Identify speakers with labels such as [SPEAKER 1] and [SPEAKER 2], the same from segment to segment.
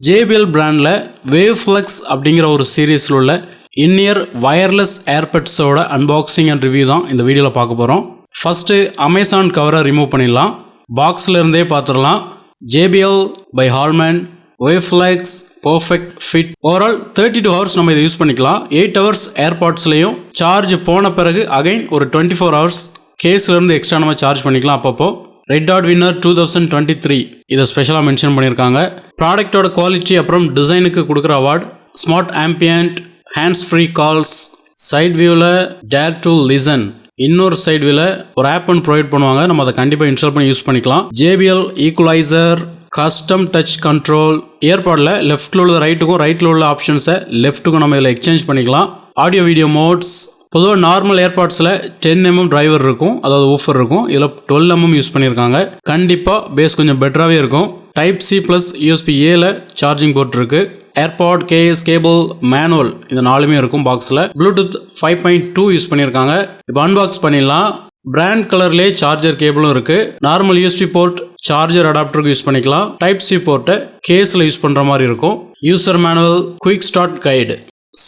[SPEAKER 1] JBL பிராண்டில் வேவ்ஃப்ளெக்ஸ் அப்படிங்கிற ஒரு சீரீஸில் உள்ள இன்னியர் வயர்லெஸ் ஏர்பட்ஸோட அன்பாக்சிங் அண்ட் ரிவ்யூ தான் இந்த வீடியோவில் பார்க்க போகிறோம். ஃபஸ்ட்டு அமேசான் கவரை ரிமூவ் பண்ணிடலாம். பாக்ஸில் இருந்தே பார்த்துடலாம். JBL by Harman Waveflex perfect fit. Overall 32 hours நம்ம இதை யூஸ் பண்ணிக்கலாம். 8 ஹவர்ஸ் ஏர்பாட்ஸ்லையும் சார்ஜ் போன பிறகு அகைன் ஒரு 24 ஹவர்ஸ் கேஸ்லேருந்து எக்ஸ்ட்ரா நம்ம சார்ஜ் பண்ணிக்கலாம். அப்பப்போ ரெட் டாட் வின்னர் 2023 இதை ஸ்பெஷலாக மென்ஷன் பண்ணியிருக்காங்க. ப்ராடக்டோட குவாலிட்டி அப்புறம் டிசைனுக்கு கொடுக்குற award, smart ambient, hands free calls, side வியூவில் டேர் டு லிசன், இன்னொரு சைட் வியூவில் ஒரு ஆப் ஒன்று ப்ரொவைட் பண்ணுவாங்க. நம்ம அதை கண்டிப்பாக இன்ஸ்டால் பண்ணி யூஸ் பண்ணிக்கலாம். JBL equaliser, custom touch control, இயர்பாடில் லெஃப்ட்டில் உள்ள ரைட்டில் உள்ள ஆப்ஷன்ஸை லெஃப்ட்டுக்கும் நம்ம இதில் எக்ஸ்சேஞ்ச் பண்ணிக்கலாம். ஆடியோ வீடியோ மோட்ஸ், பொதுவாக நார்மல் ஏர்பாட்ஸில் 10mm டிரைவர் இருக்கும், அதாவது ஊஃபர் இருக்கும். இதில் 12mm யூஸ் பண்ணியிருக்காங்க. கண்டிப்பாக பேஸ் கொஞ்சம் பெட்டராகவே இருக்கும். Type-C ப்ளஸ் USB-Aல சார்ஜிங் போர்ட் இருக்குது. ஏர்பாட், கேஸ், கேபிள், மேனுவல் இந்த நாலுமே இருக்கும் பாக்ஸில். ப்ளூடூத் 5.2 யூஸ் பண்ணியிருக்காங்க. இப்போ அன்பாக்ஸ் பண்ணிடலாம். பிராண்ட் கலர்லேயே சார்ஜர் கேபிளும் இருக்குது. நார்மல் USB போர்ட் சார்ஜர் அடாப்டருக்கு யூஸ் பண்ணிக்கலாம். Type-C போர்ட்டை கேஸில் யூஸ் பண்ணுற மாதிரி இருக்கும். User manual, quick start guide,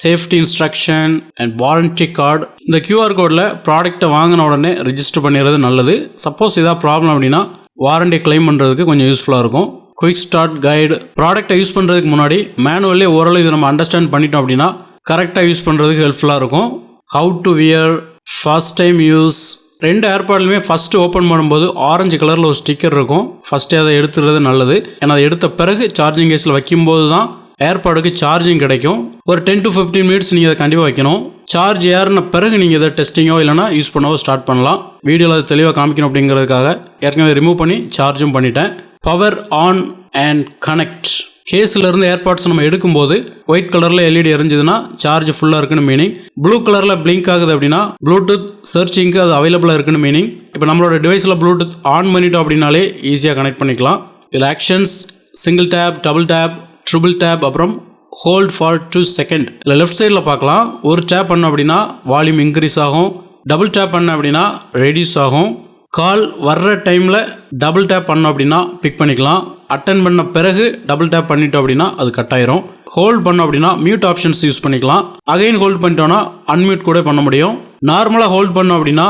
[SPEAKER 1] safety instruction and warranty card. இந்த QR கோடில் ப்ராடக்ட்டை வாங்கின உடனே ரிஜிஸ்டர் பண்ணிடுறது நல்லது. சப்போஸ் ஏதாவது ப்ராப்ளம் அப்படின்னா வாரண்டி கிளைம் பண்ணுறதுக்கு கொஞ்சம் யூஸ்ஃபுல்லாக இருக்கும். குயிக் ஸ்டார்ட் கைடு, ப்ராடக்ட்டை யூஸ் பண்ணுறதுக்கு முன்னாடி மேனுவல்லே ஓரளவு இதை நம்ம அண்டர்ஸ்டாண்ட் பண்ணிட்டோம் அப்படின்னா கரெக்டாக யூஸ் பண்ணுறதுக்கு ஹெல்ப்ஃபுல்லாக இருக்கும். How to wear, first time use. ரெண்டு ஏர்பாட்லையுமே ஃபஸ்ட்டு ஓப்பன் பண்ணும்போது ஆரஞ்சு கலரில் ஒரு ஸ்டிக்கர் இருக்கும். ஃபஸ்ட்டே அதை எடுத்துடுறது நல்லது. ஏன்னா அதை எடுத்த பிறகு சார்ஜிங் கேஸில் வைக்கும்போது தான் ஏர்பாடுக்கு சார்ஜிங் கிடைக்கும். ஒரு 10 to 15 மினிட்ஸ் நீங்கள் அதை கண்டிப்பாக வைக்கணும். சார்ஜ் ஏறின பிறகு நீங்கள் இதை டெஸ்டிங்கோ இல்லைனா யூஸ் பண்ணவோ ஸ்டார்ட் பண்ணலாம். வீடியோவில் அது தெளிவாக காமிக்கணும் அப்படிங்கிறதுக்காக ஏற்கனவே ரிமூவ் பண்ணி சார்ஜும் பண்ணிட்டேன். Power on and connect. கேஸில் இருந்து ஏர்பாட்ஸ் நம்ம எடுக்கும்போது ஒயிட் கலரில் LED எரிஞ்சதுன்னா சார்ஜ் ஃபுல்லாக இருக்குன்னு மீனிங். ப்ளூ கலரில் பிளிங்க் ஆகுது அப்படின்னா ப்ளூடூத் சர்ச்சிங்க்கு அது அவைலபிளாக இருக்குன்னு மீனிங். இப்போ நம்மளோட டிவைஸில் ப்ளூடூத் ஆன் பண்ணிட்டோம் அப்படின்னாலே ஈஸியாக கனெக்ட் பண்ணிக்கலாம். இதில் actions, single tape, double tape, triple tape, அப்புறம் ஹோல்ட் ஃபார் 2 செகண்ட். இல்லை லெஃப்ட் சைடில் பார்க்கலாம். ஒரு டேப் பண்ண அப்படின்னா வால்யூம் இன்க்ரீஸ் ஆகும். டபுள் டேப் பண்ண அப்படின்னா ரெடியூஸ் ஆகும். கால் வர்ற டைமில் டபுள் டேப் பண்ணோம் அப்படின்னா பிக் பண்ணிக்கலாம். அட்டன் பண்ண பிறகு டபுள் டேப் பண்ணிட்டோம் அப்படின்னா அது கட் ஆயிரும். ஹோல்ட் பண்ணோம் அப்படின்னா மியூட் ஆப்ஷன்ஸ் யூஸ் பண்ணிக்கலாம். அகைன் ஹோல்ட் பண்ணிட்டோன்னா அன்மியூட் கூட பண்ண முடியும். நார்மலாக ஹோல்ட் பண்ணோம் அப்படின்னா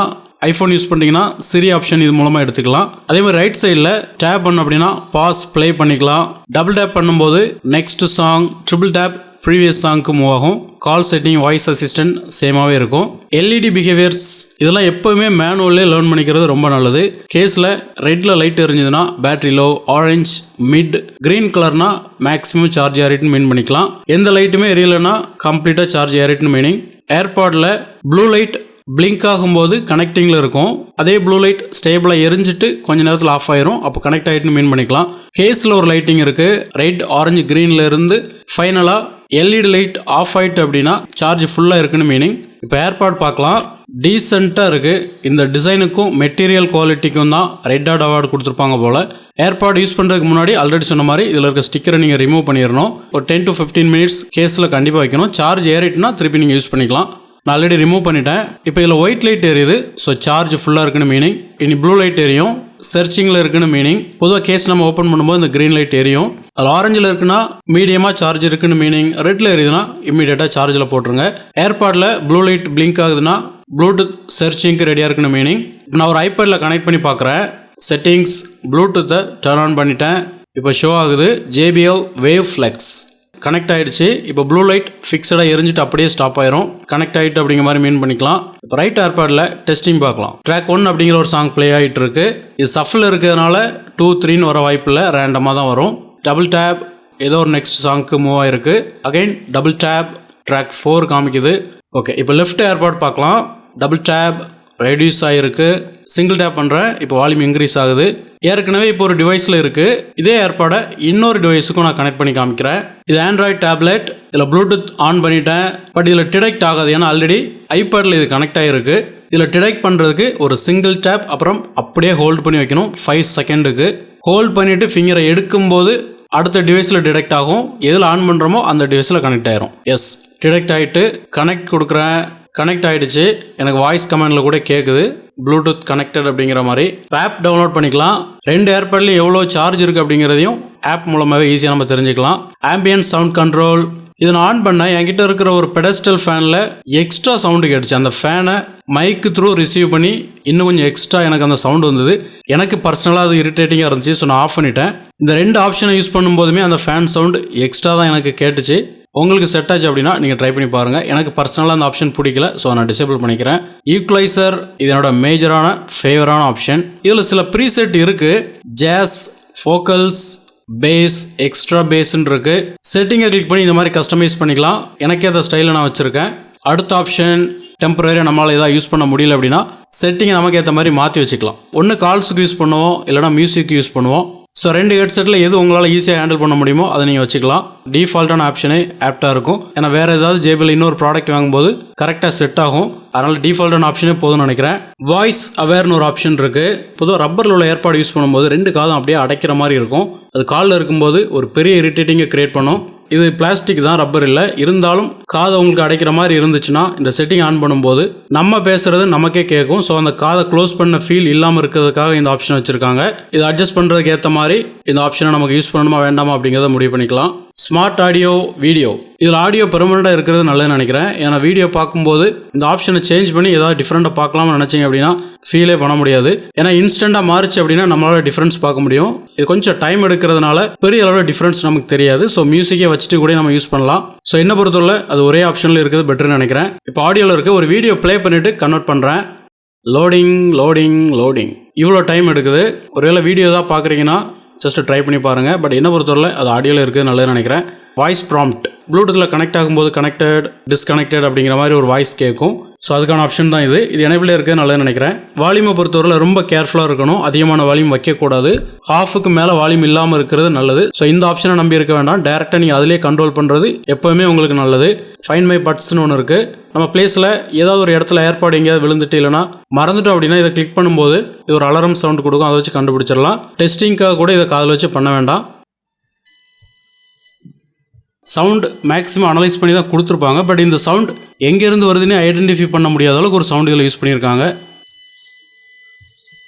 [SPEAKER 1] ஐஃபோன் யூஸ் பண்ணிங்கன்னா சிரி ஆப்ஷன் இது மூலமாக எடுத்துக்கலாம். அதே மாதிரி ரைட் சைடில் டேப் பண்ணோம் அப்படின்னா பாஸ் ப்ளே பண்ணிக்கலாம். டபுள் டேப் பண்ணும்போது next song, triple tap previous சாங்க்கு மூவ் ஆகும். கால் செட்டிங், வாய்ஸ் அசிஸ்டன்ட் சேமாகவே இருக்கும். LED பிஹேவியர்ஸ் இதெல்லாம் எப்போவுமே மேனுவல்லே லேர்ன் பண்ணிக்கிறது ரொம்ப நல்லது. கேஸில் ரெட்டில் லைட் எரிஞ்சதுன்னா battery low, orange mid, green கலர்னா மேக்ஸிமம் சார்ஜ் ஏறிட்டுன்னு மீன் பண்ணிக்கலாம். எந்த லைட்டுமே எரியலைன்னா கம்ப்ளீட்டாக சார்ஜ் ஏறிட்டுன்னு மீனிங். ஏர்பாடில் ப்ளூ லைட் பிளிங்க் ஆகும்போது கனெக்டிங்கில் இருக்கும். அதே ப்ளூ லைட் ஸ்டேபிளாக எரிஞ்சிட்டு கொஞ்ச நேரத்தில் ஆஃப் ஆயிரும். அப்போ கனெக்ட் ஆகிட்டுன்னு மீன் பண்ணிக்கலாம். கேஸில் ஒரு லைட்டிங் இருக்குது. ரெட், ஆரஞ்சு, க்ரீனில் இருந்து ஃபைனலாக LED லைட் ஆஃப் ஆகிட்டு அப்படின்னா சார்ஜ் ஃபுல்லாக இருக்குன்னு மீனிங். இப்போ ஏர்பாட் பார்க்கலாம். டீசெண்டாக இருக்குது. இந்த டிசைனுக்கும் மெட்டீரியல் குவாலிட்டிக்கும் தான் ரெட் டாட் அவார்டு கொடுத்துருப்பாங்க போல். ஏர்பாட் யூஸ் பண்ணுறதுக்கு முன்னாடி ஆல்ரெடி சொன்ன மாதிரி இதில் இருக்க ஸ்டிக்கரை நீங்கள் ரிமூவ் பண்ணிடணும். ஒரு 10 to 15 மினிட்ஸ் கேஸில் கண்டிப்பாக வைக்கணும். சார்ஜ் ஏறிட்டுனா திருப்பி நீங்கள் யூஸ் பண்ணிக்கலாம். நான் ஆல்ரெடி ரிமூவ் பண்ணிட்டேன். இப்போ இதில் ஒயிட் லைட் எரியுது. ஸோ சார்ஜ் ஃபுல்லாக இருக்குன்னு மீனிங். இனி ப்ளூ லைட் எரியும், சர்ச்சிங்கில் இருக்குன்னு மீனிங். பொதுவாக கேஸ் நம்ம ஓப்பன் பண்ணும்போது இந்த க்ரீன் லைட் எரியும். அது ஆரஞ்சில் இருக்குன்னா மீடியமாக சார்ஜ் இருக்குன்னு மீனிங். ரெட்டில் எரியுதுன்னா இம்மீடியட்டாக சார்ஜில் போட்டுருங்க. ஏர்பாடில் ப்ளூ லைட் பிளிங்க் ஆகுதுன்னா ப்ளூடூத் சர்ச்சிங்க்கு ரெடியாக இருக்குன்னு மீனிங். இப்போ நான் ஒரு ஐபேடில் கனெக்ட் பண்ணி பார்க்குறேன். செட்டிங்ஸ், ப்ளூடூத்தை டர்ன் ஆன் பண்ணிட்டேன். இப்போ ஷோ ஆகுது JBL வேவ்ஃப்ளெக்ஸ் கனெக்ட் ஆகிடுச்சு. இப்போ ப்ளூ லைட் ஃபிக்ஸடாக எரிஞ்சிட்டு அப்படியே ஸ்டாப் ஆயிரும். கனெக்ட் ஆகிட்டு அப்படிங்கிற மாதிரி மீன் பண்ணிக்கலாம். இப்போ ரைட் ஏர்பாடில் டெஸ்டிங் பார்க்கலாம். ட்ராக் 1 அப்படிங்கிற ஒரு சாங் ப்ளே ஆகிட்டு இருக்கு. இது சஃபில் இருக்கிறதுனால 2, 3ன்னு வர வாய்ப்பு இல்லை, ரேண்டமாக தான் வரும். டபுள் டேப் ஏதோ ஒரு நெக்ஸ்ட் சாங்க்கு மூவ் ஆகிருக்கு. அகைன் டபுள் டேப் ட்ராக் 4 காமிக்குது. ஓகே, இப்போ லெஃப்ட் ஏர்பாட் பார்க்கலாம். டபுள் டேப் ரெடியூஸ் ஆகிருக்கு. சிங்கிள் டேப் பண்ணுறேன். இப்போ வால்யூம் இன்க்ரீஸ் ஆகுது. ஏற்கனவே இப்போ ஒரு டிவைஸில் இருக்குது. இதே ஏர்பாடை இன்னொரு டிவைஸுக்கும் நான் கனெக்ட் பண்ணி காமிக்கிறேன். இது ஆண்ட்ராய்ட் டேப்லெட். இதில் ப்ளூடூத் ஆன் பண்ணிட்டேன். பட் இதில் டிடெக்ட் ஆகாது. ஏன்னா ஆல்ரெடி ஐபேடில் இது கனெக்ட் ஆகிருக்கு. இதில் டிடெக்ட் பண்ணுறதுக்கு ஒரு சிங்கிள் டேப் அப்புறம் அப்படியே ஹோல்ட் பண்ணி வைக்கணும் 5 செகண்டுக்கு. ஹோல்ட் பண்ணிவிட்டு ஃபிங்கரை எடுக்கும்போது அடுத்த டிவைஸில் டிடெக்ட் ஆகும். எதில் ஆன் பண்ணுறோமோ அந்த டிவைஸில் கனெக்ட் ஆயிரும். எஸ், டிடெக்ட் ஆகிட்டு கனெக்ட் கொடுக்குறேன். கனெக்ட் ஆகிடுச்சு. எனக்கு வாய்ஸ் கமெண்டில் கூட கேட்குது. ப்ளூடூத் கனெக்டட் அப்படிங்கிற மாதிரி ஆப் டவுன்லோட் பண்ணிக்கலாம். 2 ஏர்பேட்லையும் எவ்வளோ சார்ஜ் இருக்குது அப்படிங்கிறதையும் ஆப் மூலமாகவே ஈஸியாக நம்ம தெரிஞ்சுக்கலாம். ஆம்பியன்ட் சவுண்ட் கண்ட்ரோல் இதை நான் ஆன் பண்ண என்கிட்ட இருக்கிற ஒரு பெடஸ்டல் ஃபேனில் எக்ஸ்ட்ரா சவுண்டு கேட்டுச்சு. அந்த ஃபேனை மைக்கு த்ரூ ரிசீவ் பண்ணி இன்னும் கொஞ்சம் எக்ஸ்ட்ரா எனக்கு அந்த சவுண்டு வந்தது. எனக்கு பர்சனலாக அது இரிட்டேட்டிங்காக இருந்துச்சு. ஸோ நான் ஆஃப் பண்ணிட்டேன். இந்த 2 ஆப்ஷனை யூஸ் பண்ணும்போதுமே அந்த ஃபேன் சவுண்டு எக்ஸ்ட்ரா தான் எனக்கு கேட்டுச்சு. உங்களுக்கு செட் ஆச்சு அப்படின்னா நீங்கள் ட்ரை பண்ணி பாருங்கள். எனக்கு பர்சனலாக அந்த ஆப்ஷன் பிடிக்கல, ஸோ நான் டிசேபிள் பண்ணிக்கிறேன். ஈக்குவலைசர் இது என்னோட மேஜரான ஃபேவரான ஆப்ஷன். இதில் சில ப்ரீசெட் இருக்குது. ஜாஸ், ஃபோக்கல்ஸ், பேஸ், எக்ஸ்ட்ரா பேஸ்ன்னு இருக்குது. செட்டிங்கை கிளிக் பண்ணி இந்த மாதிரி கஸ்டமைஸ் பண்ணிக்கலாம். எனக்கே அந்த ஸ்டைலில் நான் வச்சுருக்கேன். அடுத்த ஆப்ஷன் டெம்பரரியாக நம்மளால் எதாவது யூஸ் பண்ண முடியல அப்படின்னா செட்டிங்கை நமக்கு ஏற்ற மாதிரி மாற்றி வச்சுக்கலாம். ஒன்று கால்ஸுக்கு யூஸ் பண்ணுவோம், இல்லைனா மியூசிக்கு யூஸ் பண்ணுவோம். ஸோ 2 ஹெட்செட்டில் எது உங்களால் ஈஸியாக ஹேண்டில் பண்ண முடியுமோ அதை நீங்கள் வச்சுக்கலாம். டிஃபால்ட்டான ஆப்ஷனே ஆப்டாக இருக்கும். ஏன்னா வேறு ஏதாவது JBL இன்னொரு ப்ராடக்ட் வாங்கும்போது கரெக்டாக செட் ஆகும். அதனால் டிஃபால்ட்டான ஆப்ஷனே போதும்னு நினைக்கிறேன். வாய்ஸ் அவேர்னு ஒரு ஆப்ஷன் இருக்குது. பொதுவாக ரப்பரில் உள்ள ஏற்பாடு யூஸ் பண்ணும்போது 2 காதும் அப்படியே அடைக்கிற மாதிரி இருக்கும். அது காலில் இருக்கும்போது ஒரு பெரிய இரிட்டேட்டிங்கை க்ரியேட் பண்ணும். இது பிளாஸ்டிக் தான், ரப்பர் இல்லை. இருந்தாலும் காதை உங்களுக்கு அடைக்கிற மாதிரி இருந்துச்சுன்னா இந்த செட்டிங் ஆன் பண்ணும்போது நம்ம பேசுகிறது நமக்கே கேட்கும். ஸோ அந்த காதை க்ளோஸ் பண்ண ஃபீல் இல்லாமல் இருக்கிறதுக்காக இந்த ஆப்ஷன் வச்சுருக்காங்க. இதை அட்ஜஸ்ட் பண்ணுறதுக்கு ஏற்ற மாதிரி இந்த ஆப்ஷனை நமக்கு யூஸ் பண்ணணுமா வேண்டாமா அப்படிங்கிறத முடிவு பண்ணிக்கலாம். ஸ்மார்ட் ஆடியோ, வீடியோ இதில் ஆடியோ பெர்மனெண்ட்டாக இருக்கிறது நல்லதுன்னு நினைக்கிறேன். ஏன்னா வீடியோ பார்க்கும்போது இந்த ஆப்ஷனை சேஞ்ச் பண்ணி ஏதாவது டிஃப்ரெண்ட்டாக பார்க்கலாம்னு நினச்சிங்க அப்படின்னா ஃபீலே பண்ண முடியாது. ஏன்னா இன்ஸ்டண்ட்டாக மாறிச்சு அப்படின்னா நம்மளால் டிஃப்ரென்ஸ் பார்க்க முடியும். இது கொஞ்சம் டைம் எடுக்கிறதுனால பெரிய அளவில் டிஃப்ரென்ஸ் நமக்கு தெரியாது. ஸோ மியூசிக்கை வச்சுட்டு கூட நம்ம யூஸ் பண்ணலாம். ஸோ என்ன பொறுத்தவரை அது ஒரே ஆப்ஷனில் இருக்கிறது பெட்டர்னு நினைக்கிறேன். இப்போ ஆடியோவில் இருக்க ஒரு வீடியோ ப்ளே பண்ணிவிட்டு கன்வெர்ட் பண்ணுறேன். லோடிங் இவ்வளோ டைம் எடுக்குது. ஒருவேளை வீடியோ தான் பார்க்குறீங்கன்னா ஜஸ்ட் ட்ரை பண்ணி பாருங்கள். பட் என்ன பொறுத்தவரை அது ஆடியோவில் இருக்குது நல்லதுன்னு நினைக்கிறேன். வாய்ஸ் ப்ராம்ப்ட் ப்ளூடூத்தில் கனெக்ட் ஆகும்போது கனெக்டட், டிஸ்கனெக்டட் அப்படிங்கிற மாதிரி ஒரு வாய்ஸ் கேட்கும். ஸோ அதுக்கான ஆப்ஷன் தான் இது. இது எனேபிளே இருக்குது நல்லதுன்னு நினைக்கிறேன். வால்யூமை பொறுத்தவரை ரொம்ப கேர்ஃபுல்லாக இருக்கணும். அதிகமான வால்யூம் வைக்கக்கூடாது. ஹாஃபுக்கு மேலே வால்யூம் இல்லாமல் இருக்கிறது நல்லது. ஸோ இந்த ஆப்ஷனை நம்பி இருக்க வேண்டாம். டேரெக்டாக நீங்கள் அதிலே கண்ட்ரோல் பண்ணுறது எப்போவுமே உங்களுக்கு நல்லது. ஃபைண்ட் மை பட்ஸ்னு ஒன்று இருக்குது. நம்ம பிளேஸில் ஏதாவது ஒரு இடத்துல ஏற்பாடு எங்கேயாவது விழுந்துட்டு இல்லைனா மறந்துட்டோம் அப்படின்னா இதை கிளிக் பண்ணும்போது இது ஒரு அலாரம் சவுண்ட் கொடுக்கும். அதை வச்சு கண்டுபிடிச்சிடலாம். டெஸ்டிங்காக கூட இதை காதில் வச்சு பண்ண வேண்டாம். சவுண்ட் மேக்ஸிமம் அனலைஸ் பண்ணி தான் கொடுத்துருப்பாங்க. பட் இந்த சவுண்ட் எங்கேருந்து வருதுன்னு ஐடென்டிஃபை பண்ண முடியாத அளவுக்கு ஒரு சவுண்ட் இதில் யூஸ் பண்ணியிருக்காங்க.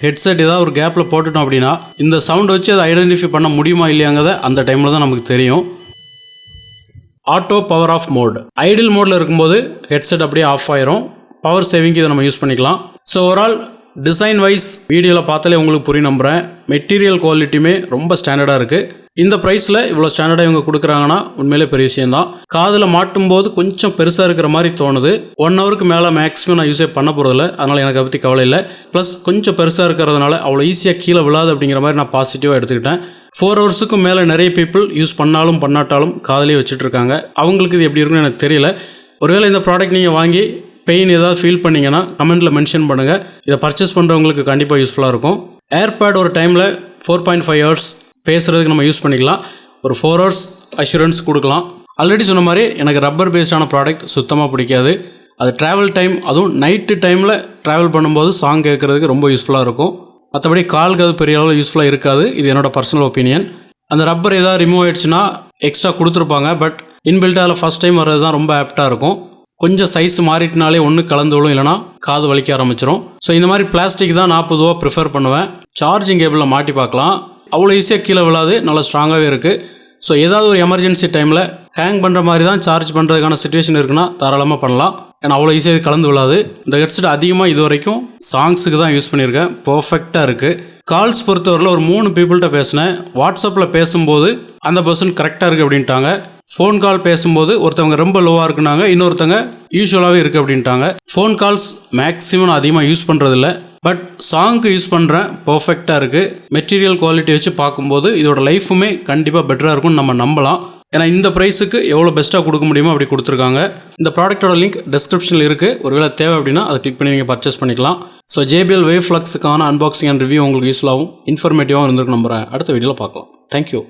[SPEAKER 1] ஹெட்செட் ஏதாவது ஒரு கேப்பில் போட்டுட்டோம் அப்படின்னா இந்த சவுண்ட் வச்சு அதை ஐடென்டிஃபை பண்ண முடியுமா இல்லையாங்கிறத அந்த டைமில் தான் நமக்கு தெரியும். Auto power off mode idle மோடில் இருக்கும்போது ஹெட்செட் அப்படியே ஆஃப் ஆயிரும். பவர் சேவிங்க்கு இதை நம்ம யூஸ் பண்ணிக்கலாம். ஸோ ஓவரால் டிசைன் வைஸ் வீடியோவில் பார்த்தாலே உங்களுக்கு புரிய நம்புகிறேன். மெட்டீரியல் குவாலிட்டியுமே ரொம்ப ஸ்டாண்டர்டாக இருக்குது. இந்த ப்ரைஸில் இவ்வளோ ஸ்டாண்டர்டாக இவங்க கொடுக்குறாங்கன்னா உண்மையிலே பெரிய விஷயந்தான். காதில் மாட்டும்போது கொஞ்சம் பெருசாக இருக்கிற மாதிரி தோணுது. 1 ஹவருக்கு மேலே மேக்ஸிமம் நான் யூஸே பண்ண போகிறதில்ல. அதனால் எனக்கு அதை பற்றி கவலை இல்லை. ப்ளஸ் கொஞ்சம் பெருசாக இருக்கிறதுனால அவ்வளோ ஈஸியாக கீழே விழாது அப்படிங்கிற மாதிரி நான் பாசிட்டிவாக எடுத்துக்கிட்டேன். 4 ஹவர்ஸுக்கும் மேலே நிறைய பீப்புள் யூஸ் பண்ணாலும் பண்ணாட்டாலும் காதலே வச்சுட்ருக்காங்க. அவங்களுக்கு இது எப்படி இருக்குன்னு எனக்கு தெரியல. ஒருவேளை இந்த ப்ராடக்ட் நீங்கள் வாங்கி பெயின் ஏதாவது ஃபீல் பண்ணிங்கன்னா கமெண்ட்டில் மென்ஷன் பண்ணுங்கள். இதை பர்ச்சேஸ் பண்ணுறவங்களுக்கு கண்டிப்பாக யூஸ்ஃபுல்லாக இருக்கும். ஏர்பேட் ஒரு டைமில் 4.5 ஹவர்ஸ் பேசுகிறதுக்கு நம்ம யூஸ் பண்ணிக்கலாம். ஒரு 4 ஹவர்ஸ் அஷூரன்ஸ் கொடுக்கலாம். ஆல்ரெடி சொன்ன மாதிரி எனக்கு ரப்பர் பேஸ்டான ப்ராடக்ட் சுத்தமாக பிடிக்காது. அது ட்ராவல் டைம், அதுவும் நைட்டு டைமில் ட்ராவல் பண்ணும்போது சாங் கேட்குறதுக்கு ரொம்ப யூஸ்ஃபுல்லாக இருக்கும். மற்றபடி காலுக்கு அது பெரிய அளவில் யூஸ்ஃபுல்லாக இருக்காது. இது என்னோட பர்சனல் ஒப்பீனியன். அந்த ரப்பர் ஏதாவது ரிமூவ் ஆகிடுச்சுன்னா எக்ஸ்ட்ரா கொடுத்துருப்பாங்க. பட் இன்பில்ட்டாக அதில் ஃபஸ்ட் டைம் வர்றது தான் ரொம்ப ஆப்டாக இருக்கும். கொஞ்சம் சைஸ் மாறிட்டினாலே ஒன்று கலந்துவிடும், இல்லைனா காது வலிக்க ஆரம்பிச்சிடும். ஸோ இந்த மாதிரி பிளாஸ்டிக் தான் நான் பொதுவாக ப்ரிஃபர் பண்ணுவேன். சார்ஜிங் கேபிளில் மாட்டி பார்க்கலாம். அவ்வளோ ஈஸியாக கீழே விழாது, நல்லா ஸ்ட்ராங்காகவே இருக்குது. ஸோ ஏதாவது ஒரு எமர்ஜென்சி டைமில் ஹேங் பண்ணுற மாதிரி தான் சார்ஜ் பண்ணுறதுக்கான சிச்சுவேஷன் இருக்குன்னா தாராளமாக பண்ணலாம். ஏன்னா அவ்வளோ ஈஸியாக கலந்து விழாது. இந்த ஹெட்செட் அதிகமாக இது வரைக்கும் சாங்ஸுக்கு தான் யூஸ் பண்ணியிருக்கேன். பர்ஃபெக்டாக இருக்குது. கால்ஸ் பொறுத்தவரையில் ஒரு 3 பீப்புள்கிட்ட பேசினேன். வாட்ஸ்அப்பில் பேசும்போது அந்த பர்சன் கரெக்டாக இருக்குது அப்படின்ட்டாங்க. ஃபோன் கால் பேசும்போது ஒருத்தவங்க ரொம்ப லோவாக இருக்குனாங்க, இன்னொருத்தவங்க யூஸ்வலாகவே இருக்குது அப்படின்ட்டாங்க. ஃபோன் கால்ஸ் மேக்ஸிமம் நான் அதிகமாக யூஸ் பண்ணுறதில்ல. பட் சாங்க்கு யூஸ் பண்ணுறேன். பர்ஃபெக்டாக இருக்குது. மெட்டீரியல் குவாலிட்டி வச்சு பார்க்கும்போது இதோட லைஃபுமே கண்டிப்பாக பெட்டராக இருக்கும்னு நம்ம நம்பலாம். ஏன்னா இந்த ப்ரைஸுக்கு எவ்வளோ பெஸ்ட்டாக கொடுக்க முடியுமோ அப்படி கொடுத்துருக்காங்க. இந்த ப்ராடக்ட்டோட லிங்க் டிஸ்கிரிப்ஷனில் இருக்குது. ஒருவேளை தேவை அப்படின்னா அதை கிளிக் பண்ணி நீங்கள் பர்ச்சேஸ் பண்ணிக்கலாம். ஸோ JBL Wavefluxக்கான அன்பாக்சிங் அண்ட் ரிவ்யூ உங்களுக்கு யூஸ்ஃபுல்லாகவும் இன்ஃபர்மேட்டிவாகவும் இருந்திருக்கு நம்புகிறேன். அடுத்த வீடியோவில் பார்க்கலாம். தேங்க்யூ.